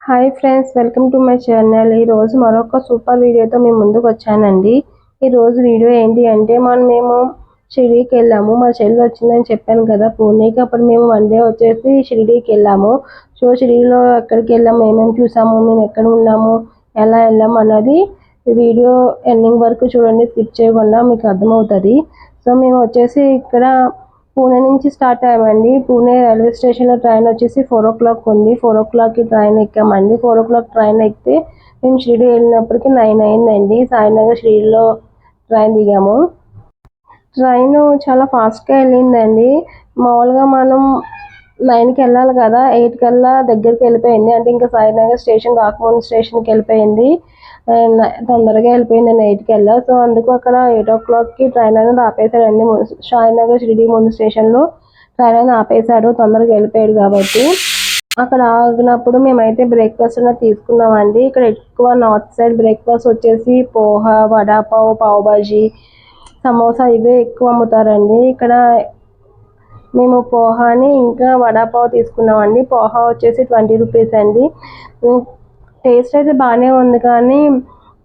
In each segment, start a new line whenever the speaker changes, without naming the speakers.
Hi friends, welcome to my channel. ఈరోజు మరొక super వీడియోతో మేము ముందుకు వచ్చానండి. ఈరోజు వీడియో ఏంటి అంటే మేము షిరిడీకి వెళ్ళాము. మా చెల్లి వచ్చిందని చెప్పాను కదా పూణేకి. అప్పుడు మేము వన్ డే వచ్చేసి షిరిడీకి వెళ్ళాము. సో షిరిడీలో ఎక్కడికి వెళ్ళాము, ఏమేమి చూసాము, మేము ఎక్కడ ఉన్నాము, ఎలా వెళ్ళాము అన్నది వీడియో ఎండింగ్ వరకు చూడండి, స్కిప్ చేయకుండా మీకు అర్థమవుతుంది. సో మేము వచ్చేసి ఇక్కడ పూణే నుంచి స్టార్ట్ అయ్యామండి. పూణే రైల్వే స్టేషన్లో ట్రైన్ వచ్చేసి 4 o'clock ఉంది. 4 o'clockకి ట్రైన్ ఎక్కామండి. 4 o'clock ట్రైన్ ఎక్కితే మేము షిరిడీ వెళ్ళినప్పటికీ 9 అయిందండి. సాయినగర్ షిరిడీలో ట్రైన్ దిగాము. ట్రైన్ చాలా ఫాస్ట్గా వెళ్ళిందండి. మామూలుగా మనం 9కి వెళ్ళాలి కదా, 8 కల్లా దగ్గరికి వెళ్ళిపోయింది. అంటే ఇంకా సాయినగర్ స్టేషన్ రాకముందు స్టేషన్కి వెళ్ళిపోయింది. తొందరగా వెళ్ళిపోయిందండి 8కి వెళ్ళా. సో అందుకు అక్కడ 8 o'clockకి ట్రైన్ అనేది ఆపేశాడండి. సాయినగర్ షిరిడీ ముందు స్టేషన్లో ట్రైన్ అనేది ఆపేశాడు, తొందరగా వెళ్ళిపోయాడు కాబట్టి. అక్కడ ఆగినప్పుడు మేమైతే బ్రేక్ఫాస్ట్ అనేది తీసుకున్నామండి. ఇక్కడ ఎక్కువ నార్త్ సైడ్ బ్రేక్ఫాస్ట్ వచ్చేసి పోహా, వడాపావ్, పావ్ బాజీ, సమోసా ఇవే ఎక్కువ అమ్ముతారండి. ఇక్కడ మేము పోహాని ఇంకా వడాపావ్ తీసుకున్నామండి. పోహా వచ్చేసి 20 రూపీస్ అండి. టేస్ట్ అయితే బాగానే ఉంది కానీ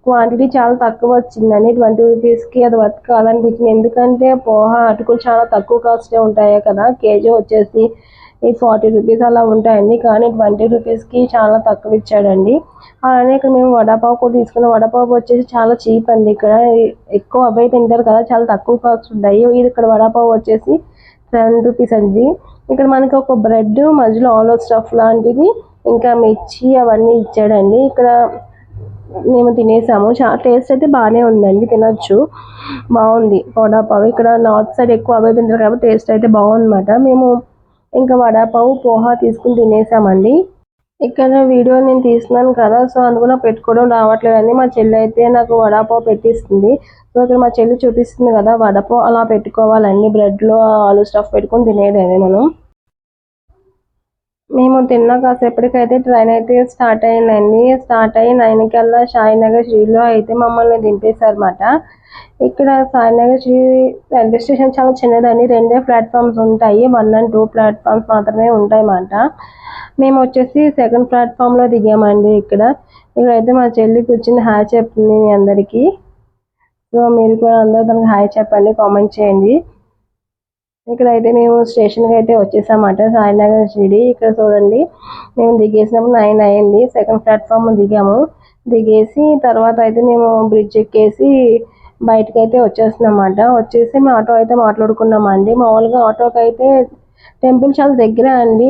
క్వాంటిటీ చాలా తక్కువ వచ్చిందండి. 20 రూపీస్కి అది వర్త్ కాదనిపించింది. ఎందుకంటే పోహా అటుకులు చాలా తక్కువ కాస్టే ఉంటాయి కదా, కేజీ వచ్చేసి 40 రూపీస్ అలా ఉంటాయండి. కానీ 20 రూపీస్కి చాలా తక్కువ ఇచ్చాడండి. అలానే ఇక్కడ మేము వడాపావ్ కూడా తీసుకున్నాం. వడాపావ్ వచ్చేసి చాలా చీప్ అండి. ఇక్కడ ఎక్కువ అవే తింటారు కదా, చాలా తక్కువ కాస్ట్ ఉంటాయి. ఇది ఇక్కడ వడాపావ్ వచ్చేసి 7 రూపీస్ అండి. ఇక్కడ మనకి ఒక బ్రెడ్ మధ్యలో ఆలో స్టఫ్ లాంటిది ఇంకా మిర్చి అవన్నీ ఇచ్చాడండి. ఇక్కడ మేము తినేసాము. టేస్ట్ అయితే బాగానే ఉందండి, తినొచ్చు, బాగుంది వడాపావ్. ఇక్కడ నార్త్ సైడ్ ఎక్కువ అవే తింటారు కాబట్టి టేస్ట్ అయితే బాగుందన్నమాట. మేము ఇంకా వడాపావ్ పోహా తీసుకుని తినేసామండి. ఇక్కడ వీడియో నేను తీస్తున్నాను కదా, సో అందుకు పెట్టుకోవడం రావట్లేదండి. మా చెల్లి అయితే నాకు వడాపావ్ పెట్టిస్తుంది. సో ఇక్కడ మా చెల్లి చూపిస్తుంది కదా వడాపావ్ అలా పెట్టుకోవాలండి. బ్రెడ్లో ఆలు స్టఫ్ పెట్టుకొని తినేదేనే మనం. మేము తిన్న కాసేపటికైతే ట్రైన్ అయితే స్టార్ట్ అయిందండి. స్టార్ట్ అయ్యి 9 కల్లా సాయినగర్ షిరిడీలో అయితే మమ్మల్ని దింపేశారన్నమాట. ఇక్కడ సాయినగర్ షిరిడీ రైల్వే స్టేషన్ చాలా చిన్నదండి. 2 ప్లాట్ఫామ్స్ ఉంటాయి. 1 and 2 ప్లాట్ఫామ్స్ మాత్రమే ఉంటాయి అన్నమాట. మేము వచ్చేసి 2nd ప్లాట్ఫామ్లో దిగామండి. ఇక్కడైతే మా చెల్లి కూర్చుని హాయ్ చెప్తుంది మీ అందరికీ. సో మీరు కూడా అందరూ తనకి హాయ్ చెప్పండి, కామెంట్ చేయండి. ఇక్కడైతే మేము స్టేషన్కి అయితే వచ్చేసామన్నమాట, సాయినగర్ షిరిడీ. ఇక్కడ చూడండి, మేము దిగేసినప్పుడు 9 అయింది. 2nd ప్లాట్ఫామ్ దిగాము. దిగేసి తర్వాత అయితే మేము బ్రిడ్జ్ ఎక్కేసి బయటకు అయితే వచ్చేస్తున్నామన్నమాట. వచ్చేసి మేము ఆటో అయితే మాట్లాడుకున్నామండి. మామూలుగా ఆటోకి అయితే టెంపుల్ చాలా దగ్గర అండి,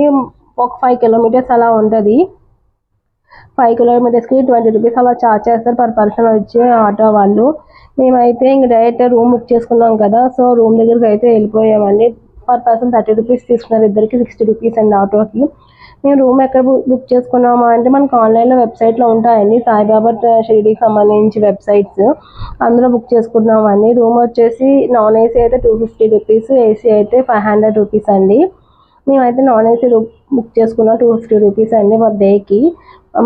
ఒక 5 kilometers అలా ఉంటుంది. 5 kilometersకి 20 రూపీస్ అలా ఛార్జ్ చేస్తారు పర్ పర్సన్ వచ్చి ఆటో వాళ్ళు. మేమైతే ఇంక డైరెక్ట్ రూమ్ బుక్ చేసుకున్నాం కదా, సో రూమ్ దగ్గరికి అయితే వెళ్ళిపోయామండి. పర్ పర్సన్ 30 రూపీస్ తీసుకున్నారు, ఇద్దరికి 60 రూపీస్ అండి ఆటోకి. మేము రూమ్ ఎక్కడ బుక్ చేసుకున్నాము అంటే మనకు ఆన్లైన్లో వెబ్సైట్లో ఉంటాయండి, సాయిబాబా షిరిడీకి సంబంధించి వెబ్సైట్స్, అందులో బుక్ చేసుకున్నామండి. రూమ్ వచ్చేసి నాన్ ఏసీ అయితే 250 రూపీస్, ఏసీ అయితే 500 రూపీస్ అండి. మేమైతే నాన్ ఏసీ బుక్ చేసుకున్నాం, 250 రూపీస్ అండి పర్ డేకి.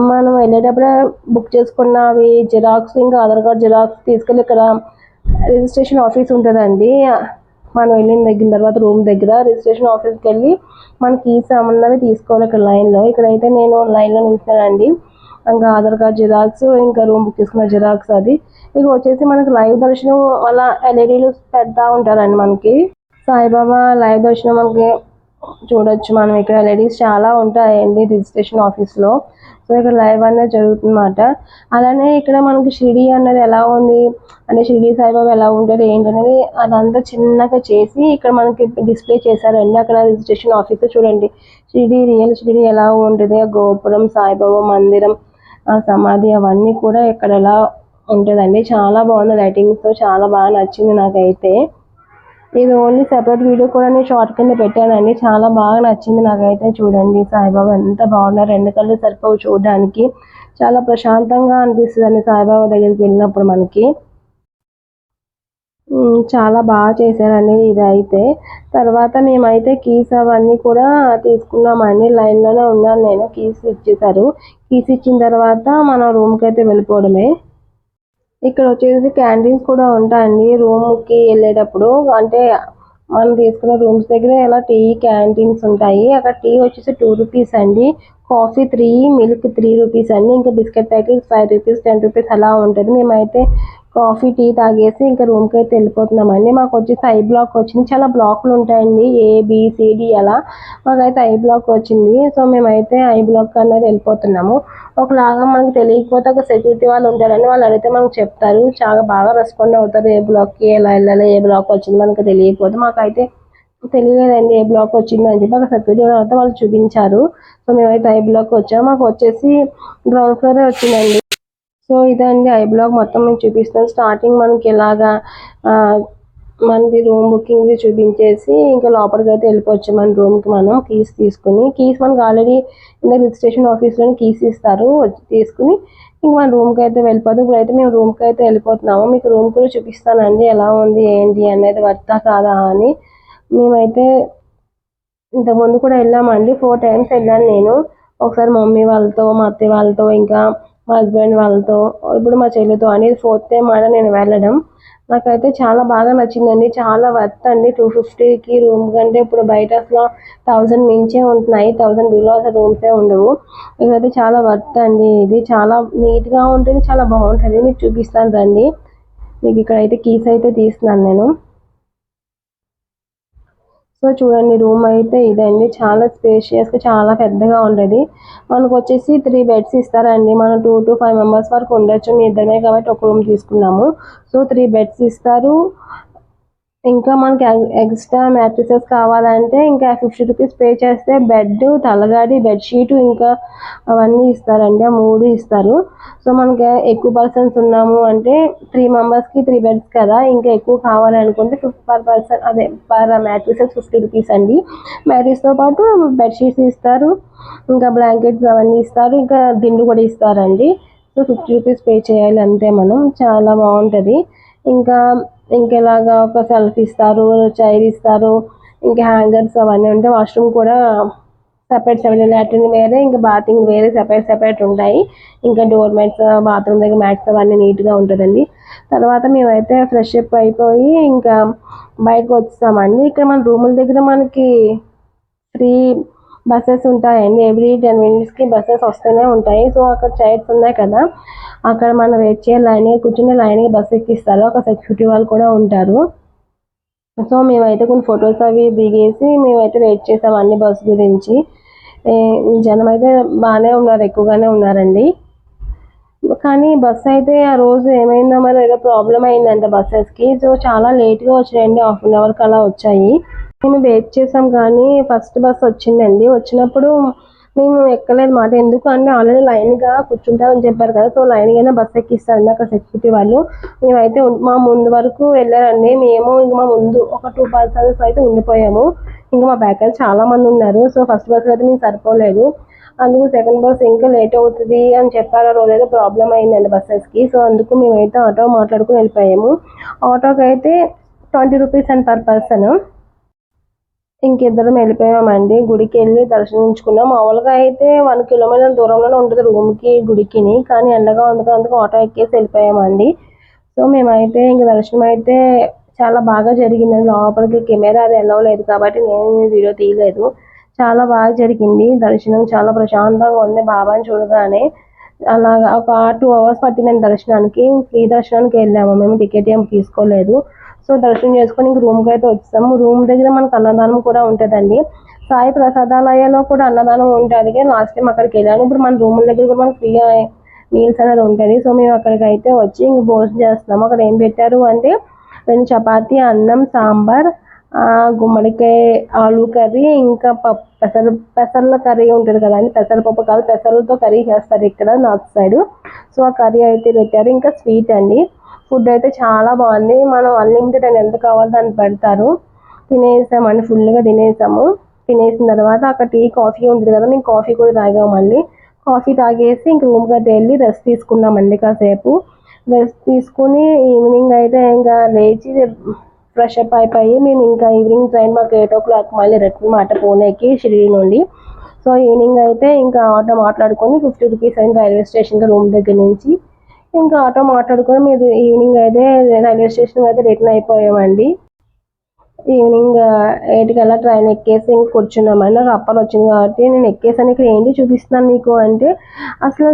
మనం వెళ్ళేటప్పుడే బుక్ చేసుకున్నవి జిరాక్స్ ఇంకా ఆధార్ కార్డ్ జిరాక్స్ తీసుకెళ్ళి ఇక్కడ రిజిస్ట్రేషన్ ఆఫీస్ ఉంటుందండి. మనం వెళ్ళిన తర్వాత రూమ్ దగ్గర రిజిస్ట్రేషన్ ఆఫీస్కి వెళ్ళి మన కీస్ అన్నవి తీసుకోవాలి ఇక్కడ లైన్లో. ఇక్కడైతే నేను లైన్లో నిలిచానండి. ఇంకా ఆధార్ కార్డ్ జిరాక్స్, ఇంకా రూమ్ బుక్ చేసుకున్న జిరాక్స్ అది. ఇక వచ్చేసి మనకి లైవ్ దర్శనం అలా ఎల్ఈడీలు పెడతా ఉంటారండి. మనకి సాయిబాబా లైవ్ దర్శనం మనకి చూడొచ్చు. మనం ఇక్కడ ఎల్ఈడీస్ చాలా ఉంటాయండి రిజిస్ట్రేషన్ ఆఫీస్లో. సో ఇక్కడ లైవ్ అనేది జరుగుతుందన్నమాట. అలానే ఇక్కడ మనకి షిరిడీ అన్నది ఎలా ఉంది అంటే షిరిడీ సాయిబాబా ఎలా ఉంటుంది ఏంటనేది అదంతా చిన్నగా చేసి ఇక్కడ మనకి డిస్ప్లే చేశారండి. అక్కడ రిజిస్ట్రేషన్ ఆఫీస్ చూడండి, రియల్ షిరిడీ ఎలా ఉంటుంది, ఆ గోపురం, సాయిబాబా మందిరం, ఆ సమాధి అవన్నీ కూడా ఇక్కడ ఎలా ఉంటుందండి. చాలా బాగుంది లైటింగ్స్తో, చాలా బాగా నచ్చింది నాకైతే. ఇది ఓన్లీ సెపరేట్ వీడియో కూడా నేను షార్ట్ కింద పెట్టానండి, చాలా బాగా నచ్చింది నాకైతే. చూడండి సాయిబాబా ఎంత బాగున్నారు, 2 కళ్ళు సరిపోవు చూడడానికి. చాలా ప్రశాంతంగా అనిపిస్తుందండి సాయిబాబా దగ్గరికి వెళ్ళినప్పుడు మనకి. చాలా బాగా చేశారండి ఇదైతే. తర్వాత మేమైతే కీస్ అవన్నీ కూడా తీసుకున్నామండి. లైన్లోనే ఉన్నాను నేను, కీస్ ఇచ్చేసారు. కీస్ ఇచ్చిన తర్వాత మనం రూమ్కి అయితే వెళ్ళిపోవడమే. ఇక్కడ వచ్చేసి క్యాంటీన్స్ కూడా ఉంటాయండి రూమ్కి వెళ్ళేటప్పుడు. అంటే మనం తీసుకున్న రూమ్స్ దగ్గర ఇలా టీ క్యాంటీన్స్ ఉంటాయి. అక్కడ టీ వచ్చేసి 2 రూపీస్ అండి. కాఫీ 3, మిల్క్ 3 రూపీస్ అండి. ఇంకా బిస్కెట్ ప్యాకెట్ 5 రూపీస్, 10 రూపీస్ అలా ఉంటుంది. మేమైతే కాఫీ, టీ తాగేసి ఇంకా రూమ్కి అయితే వెళ్ళిపోతున్నామండి. మాకు వచ్చేసి ఐ బ్లాక్ వచ్చింది. చాలా బ్లాక్లు ఉంటాయండి, ABCD అలా. మాకైతే ఐ బ్లాక్ వచ్చింది. సో మేమైతే ఐ బ్లాక్ అనేది వెళ్ళిపోతున్నాము. ఒకలాగా మనకు తెలియకపోతే ఒక సెక్యూరిటీ వాళ్ళు ఉంటారండి, వాళ్ళు అడిగితే మనకు చెప్తారు. చాలా బాగా రెస్పాండ్ అవుతారు. ఏ బ్లాక్కి ఎలా వెళ్ళాలి, ఏ బ్లాక్ వచ్చింది మనకు తెలియకపోతే. మాకైతే తెలియలేదండి ఏ బ్లాక్ వచ్చిందని చెప్పి. అక్కడ సెక్యూరిటీ తర్వాత వాళ్ళు చూపించారు. సో మేమైతే ఐ బ్లాక్ వచ్చాము. మాకు వచ్చేసి గ్రౌండ్ ఫ్లోరే వచ్చిందండి. సో ఇదండి ఐ బ్లాక్ మొత్తం మేము చూపిస్తాను. స్టార్టింగ్ మనకి ఇలాగా మనది రూమ్ బుకింగ్ చూపించేసి ఇంకా లోపలికి అయితే వెళ్ళిపోవచ్చు. మన రూమ్కి మనం కీస్ తీసుకుని, కీస్ మనకు ఆల్రెడీ ఇంకా రిజిస్ట్రేషన్ ఆఫీస్లోనే కీస్ ఇస్తారు, తీసుకుని ఇంక మన రూమ్కి అయితే వెళ్ళిపోతాం. ఇప్పుడైతే మేము రూమ్కి అయితే వెళ్ళిపోతున్నాము. మీకు రూమ్ కూడా చూపిస్తానండి ఎలా ఉంది ఏంటి అనేది, వర్తా కాదా అని. మేమైతే ఇంతకుముందు కూడా వెళ్ళామండి, 4 టైమ్స్ వెళ్ళాను నేను. ఒకసారి మమ్మీ వాళ్ళతో, మా అత్తయ్య వాళ్ళతో, ఇంకా మా హస్బెండ్ వాళ్ళతో, ఇప్పుడు మా చెల్లితో అనేది 4th టైం అలా నేను వెళ్ళడం. నాకైతే చాలా బాగా నచ్చిందండి. చాలా వర్త్ అండి. 250కి రూమ్ కంటే ఇప్పుడు బయట అసలు 1000 మించే ఉంటున్నాయి. 1000 బిలో అసలు రూమ్సే ఉండవు. ఇదైతే చాలా వర్త్ అండి. ఇది చాలా నీట్గా ఉంటుంది, చాలా బాగుంటుంది. మీకు చూపిస్తాను రండి. మీకు ఇక్కడైతే కీస్ అయితే తీస్తున్నాను నేను. సో చూడండి రూమ్ అయితే ఇదండి. చాలా స్పేషియస్గా, చాలా పెద్దగా ఉంటుంది. మనకు వచ్చేసి 3 బెడ్స్ ఇస్తారండి. మనం 2 to 5 మెంబర్స్ వరకు ఉండొచ్చు. మీ ఇద్దరమే కాబట్టి ఒక రూమ్ తీసుకున్నాము. సో 3 బెడ్స్ ఇస్తారు. ఇంకా మనకి ఎక్స్ట్రా మ్యాట్రిసెస్ కావాలంటే ఇంకా 50 రూపీస్ పే చేస్తే బెడ్, తలగాడి, బెడ్షీట్ ఇంకా అవన్నీ ఇస్తారండి. ఆ 3 ఇస్తారు. సో మనకి ఎక్కువ పర్సన్స్ ఉన్నాము అంటే 3 మెంబర్స్కి 3 బెడ్స్ కదా, ఇంకా ఎక్కువ కావాలనుకుంటే పర్ పర్సన్ అదే పర్ మ్యాట్రిసెస్ 50 రూపీస్ అండి. మ్యాట్రిస్తో పాటు బెడ్షీట్స్ ఇస్తారు, ఇంకా బ్లాంకెట్స్ అవన్నీ ఇస్తారు, ఇంకా దిండు కూడా ఇస్తారండి. సో 50 రూపీస్ పే చేయాలి అంతే మనం. చాలా బాగుంటుంది. ఇంకా ఇంకెలాగా ఒక సెల్ఫ్ ఇస్తారు, చైర్ ఇస్తారు, ఇంకా హ్యాంగర్స్ అవన్నీ ఉంటాయి. వాష్రూమ్ కూడా సెపరేట్ లాట్రిన్ వేరే, ఇంకా బాతింగ్ వేరే, సెపరేట్ ఉంటాయి. ఇంకా డోర్ మ్యాట్స్, బాత్రూమ్ దగ్గర మ్యాట్స్ అవన్నీ నీట్గా ఉంటుందండి. తర్వాత మేమైతే ఫ్రెష్ అప్ అయిపోయి ఇంకా బయటకు వచ్చేసామండి. ఇక్కడ మన రూముల దగ్గర మనకి ఫ్రీ బస్సెస్ ఉంటాయండి. ఎవ్రీ 10 మినిట్స్కి బస్సెస్ వస్తూనే ఉంటాయి. సో అక్కడ చైర్స్ ఉన్నాయి కదా, అక్కడ మనం వెయిట్ చేయాలి. లైన్గా కూర్చుని లైన్గా బస్సు ఎక్కిస్తారు. ఒక సెక్యూరిటీ వాళ్ళు కూడా ఉంటారు. సో మేమైతే కొన్ని ఫొటోస్ అవి దిగేసి మేమైతే వెయిట్ చేసాం అన్ని బస్సు గురించి. జనం అయితే బాగానే ఉన్నారు, ఎక్కువగానే ఉన్నారండి. కానీ బస్సు అయితే ఆ రోజు ఏమైందో మరి, ఏదో ప్రాబ్లం అయిందంట బస్సెస్కి. సో చాలా లేట్గా వచ్చినాయండి, 1/2 అవర్కి అలా వచ్చాయి. మేము వెయిట్ చేసాం కానీ ఫస్ట్ బస్ వచ్చిందండి. వచ్చినప్పుడు మేము ఎక్కలేదు మాట. ఎందుకు అంటే ఆల్రెడీ లైన్గా కూర్చుంటామని చెప్పారు కదా, సో లైన్గానే బస్ ఎక్కిస్తారండి అక్కడ సెక్యూరిటీ వాళ్ళు. మేమైతే మా ముందు వరకు వెళ్ళారండి. మేము ఇంక మా ముందు ఒక 2 పర్సన్స్ అయితే ఉండిపోయాము. ఇంకా మా బ్యాక్ చాలా మంది ఉన్నారు. సో ఫస్ట్ బస్ అయితే మేము సరిపోలేదు. అందుకు సెకండ్ బస్ ఇంకా లేట్ అవుతుంది అని చెప్పారు. రోజు ఏదో ప్రాబ్లం అయిందండి బస్సెస్కి. సో అందుకు మేమైతే ఆటో మాట్లాడుకుని వెళ్ళిపోయాము. ఆటోకి అయితే 20 రూపీస్ అండి పర్ పర్సన్. ఇంకిద్దరం వెళ్ళిపోయామండి. గుడికి వెళ్ళి దర్శించుకున్నాం. మామూలుగా అయితే 1 కిలోమీటర్ దూరంలోనే ఉంటుంది రూమ్కి గుడికిని, కానీ ఎండగా ఉంది కదా అందుకు ఆటో ఎక్కేసి వెళ్ళిపోయామండి. సో మేమైతే ఇంక దర్శనం అయితే చాలా బాగా జరిగిందండి. లోపలికి కెమెరా అది ఎలవ్ లేదు కాబట్టి నేను వీడియో తీయలేదు. చాలా బాగా జరిగింది దర్శనం. చాలా ప్రశాంతంగా ఉంది బాబాని చూడగానే. అలాగా ఒక 2 అవర్స్ పట్టిందండి దర్శనానికి. ఫ్రీ దర్శనానికి వెళ్ళాము మేము, టికెట్ ఏం తీసుకోలేదు. సో దర్శనం చేసుకొని ఇంక రూమ్కి అయితే వచ్చాము. రూమ్ దగ్గర మనకు అన్నదానం కూడా ఉంటుందండి. సాయి ప్రసాదాలయాలో కూడా అన్నదానం ఉంటుంది. లాస్ట్ టైం అక్కడికి వెళ్ళాను. ఇప్పుడు మన రూముల దగ్గర కూడా మనకు ఫ్రీగా మీల్స్ అనేది ఉంటుంది. సో మేము అక్కడికి అయితే వచ్చి ఇంక భోజనం చేస్తున్నాము. అక్కడ ఏం పెట్టారు అంటే 2 చపాతీ, అన్నం, సాంబార్, గుమ్మడికాయ ఆలు కర్రీ, ఇంకా పెసర్ల కర్రీ ఉంటుంది కదండి, పెసరపప్పు కాదు పెసర్లతో కర్రీ చేస్తారు ఇక్కడ నార్త్ సైడ్. సో ఆ కర్రీ అయితే పెట్టారు. ఇంకా స్వీట్ అండి. ఫుడ్ అయితే చాలా బాగుంది. మనం అన్లిమిటెడ్ అని ఎంత కావాలో దాన్ని పెడతారు. తినేసామండి, ఫుల్గా తినేసాము. తినేసిన తర్వాత అక్కడ టీ, కాఫీ ఉంటుంది కదా, మేము కాఫీ కూడా తాగాము. మళ్ళీ కాఫీ తాగేసి ఇంక రూమ్కి అయితే వెళ్ళి రెస్ట్ తీసుకున్నామండి కాసేపు. రెస్ట్ తీసుకుని ఈవినింగ్ అయితే ఇంకా లేచి ఫ్రెష్ అప్ అయిపోయి మేము ఇంకా ఈవినింగ్ ట్రైన్ మాకు 8 o'clock మళ్ళీ రిటర్న్ మాట పూణేకి షిరిడి నుండి. సో ఈవినింగ్ అయితే ఇంకా ఆటో మాట్లాడుకొని 50 రూపీస్ అయింది రైల్వే స్టేషన్కి రూమ్ దగ్గర నుంచి. ఇంకా ఆటో మాట్లాడుకొని మీరు ఈవినింగ్ అయితే రైల్వే స్టేషన్ అయితే రిటర్న్ అయిపోయామండి. ఈవినింగ్ 8 కల్లా ట్రైన్ ఎక్కేసి ఇంక కూర్చున్నామండి. నాకు అప్పర్ వచ్చింది కాబట్టి నేను ఎక్కేసాను. ఇక్కడ ఏంటి చూపిస్తున్నాను మీకు అంటే అసలు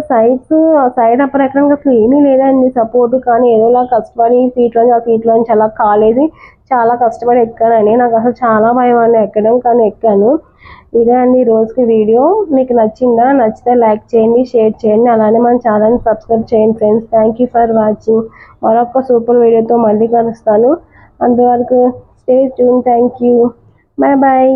సైడ్ అప్పర్ ఎక్కడానికి అసలు ఏమీ లేదండి సపోర్ట్. కానీ ఏదోలా కష్టపడి ఆ సీట్లోంచి అలా కాలేసి చాలా కష్టపడి ఎక్కానండి. నాకు అసలు చాలా భయం అండి ఎక్కడం, కానీ ఎక్కాను. ఇదే అండి ఈ రోజుకి వీడియో. మీకు నచ్చిందా? నచ్చితే లైక్ చేయండి, షేర్ చేయండి, అలానే మన ఛానల్ని సబ్స్క్రైబ్ చేయండి friends. Thank you for watching. మరొక సూపర్ వీడియోతో మళ్ళీ కలుస్తాను. అంతవరకు stay tune. Thank you. Bye bye.